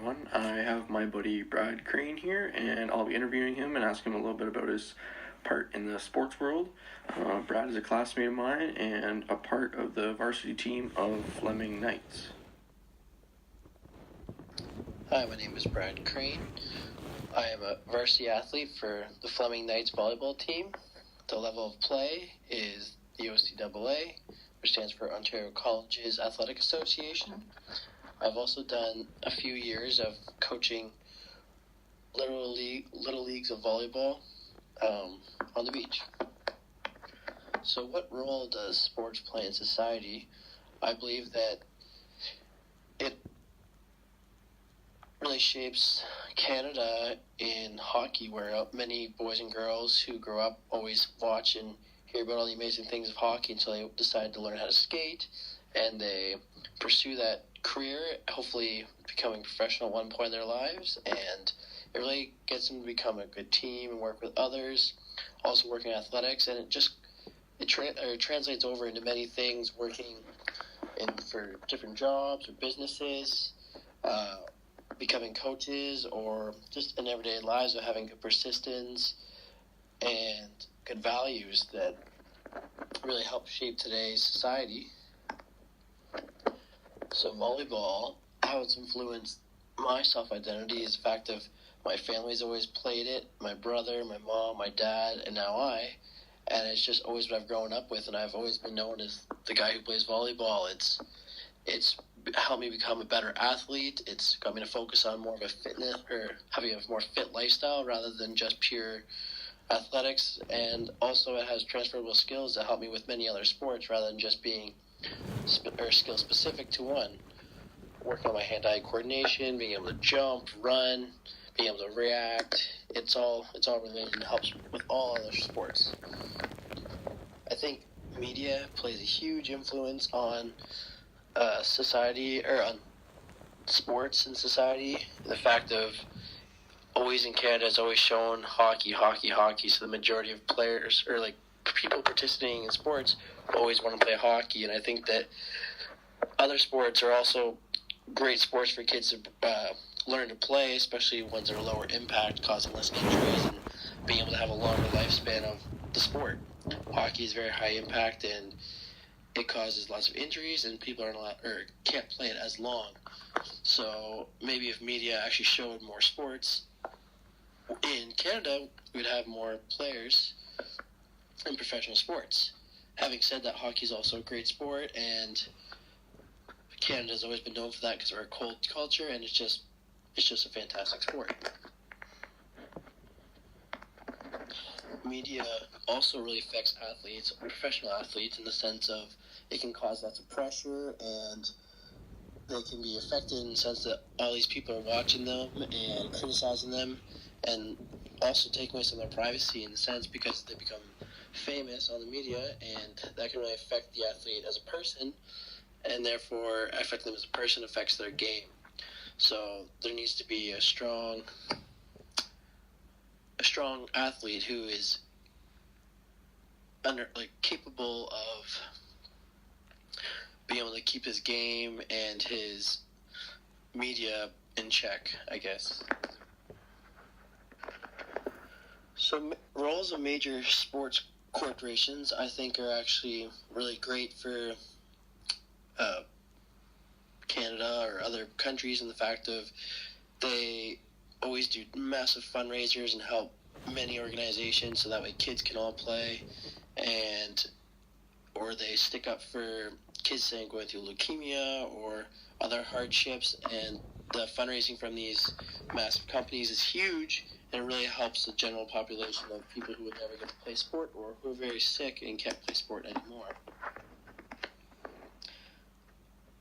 everyone. I have my buddy Brad Crane here, and I'll be interviewing him and asking him a little bit about his part in the sports world. Brad is a classmate of mine and a part of the varsity team of Fleming Knights. Hi, my name is Brad Crane. I am a varsity athlete for the Fleming Knights volleyball team. The level of play is the OCAA, which stands for Ontario Colleges Athletic Association. I've also done a few years of coaching little leagues of volleyball on the beach. So what role does sports play in society? I believe that it really shapes Canada in hockey, where many boys and girls who grow up always watch and hear about all the amazing things of hockey until they decide to learn how to skate, and they pursue that career, hopefully becoming professional at one point in their lives, and it really gets them to become a good team and work with others, also working in athletics, and it translates over into many things, working for different jobs or businesses, becoming coaches, or just in everyday lives of having good persistence and good values that really help shape today's society. So volleyball, how it's influenced my self-identity is the fact of my family's always played it, my brother, my mom, my dad, and now I. And it's just always what I've grown up with, and I've always been known as the guy who plays volleyball. It's helped me become a better athlete. It's got me to focus on more of a fitness, or having a more fit lifestyle rather than just pure athletics. And also it has transferable skills that help me with many other sports rather than just being skill specific to one. Working on my hand-eye coordination, being able to jump, run, being able to react. It's all related and helps with all other sports. I think media plays a huge influence on society, or on sports in society. The fact of always in Canada has always shown hockey. So the majority of players, or like people participating in sports, always want to play hockey. And I think that other sports are also great sports for kids to learn to play, especially ones that are lower impact, causing less injuries, and being able to have a longer lifespan of the sport. Hockey is very high impact, and it causes lots of injuries, and people can't play it as long. So maybe if media actually showed more sports in Canada, we'd have more players in professional sports. Having said that, hockey is also a great sport, and Canada's always been known for that because we're a cold culture, and it's just a fantastic sport. Media also really affects athletes, professional athletes, in the sense of it can cause lots of pressure, and they can be affected in the sense that all these people are watching them and criticizing them, and also taking away some of their privacy in the sense because they become famous on the media, and that can really affect the athlete as a person, and therefore affecting them as a person affects their game. So there needs to be a strong athlete who is capable of being able to keep his game and his media in check, I guess. So roles of major sports corporations, I think, are actually really great for Canada or other countries, in the fact of they always do massive fundraisers and help many organizations so that way kids can all play, or they stick up for kids saying going through leukemia or other hardships, and the fundraising from these massive companies is huge, and it really helps the general population of people who would never get to play sport or who are very sick and can't play sport anymore.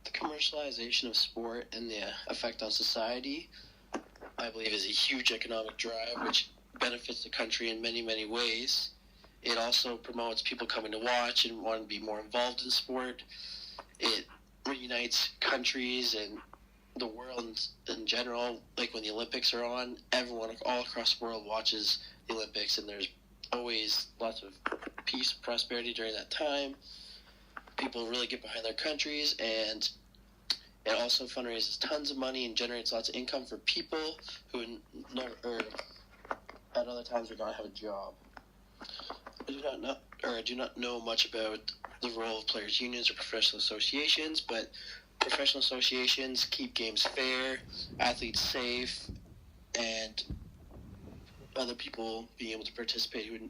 The commercialization of sport and the effect on society, I believe, is a huge economic drive which benefits the country in many, many ways. It also promotes people coming to watch and want to be more involved in sport. It reunites countries and the world in general. Like when the Olympics are on, everyone all across the world watches the Olympics, and there's always lots of peace and prosperity during that time. People really get behind their countries, and It also fundraises tons of money and generates lots of income for people who never, or at other times would not have a job. I do not know much about the role of players' unions or professional associations, but professional associations keep games fair, athletes safe, and other people being able to participate who would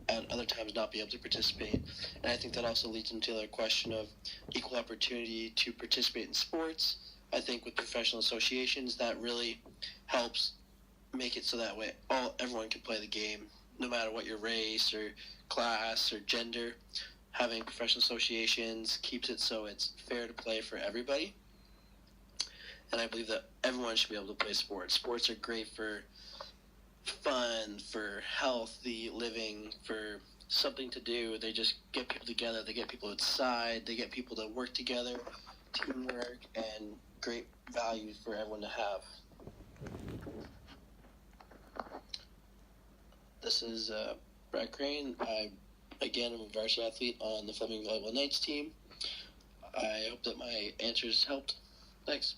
at other times not be able to participate. And I think that also leads into the question of equal opportunity to participate in sports. I think with professional associations, that really helps make it so that way everyone can play the game, no matter what your race or class or gender. Having professional associations keeps it so it's fair to play for everybody. And I believe that everyone should be able to play sports. Sports are great for fun, for healthy living, for something to do. They just get people together. They get people outside. They get people to work together, teamwork, and great values for everyone to have. This is Brad Crane. I'm a varsity athlete on the Fleming Volleyball Knights team. I hope that my answers helped. Thanks.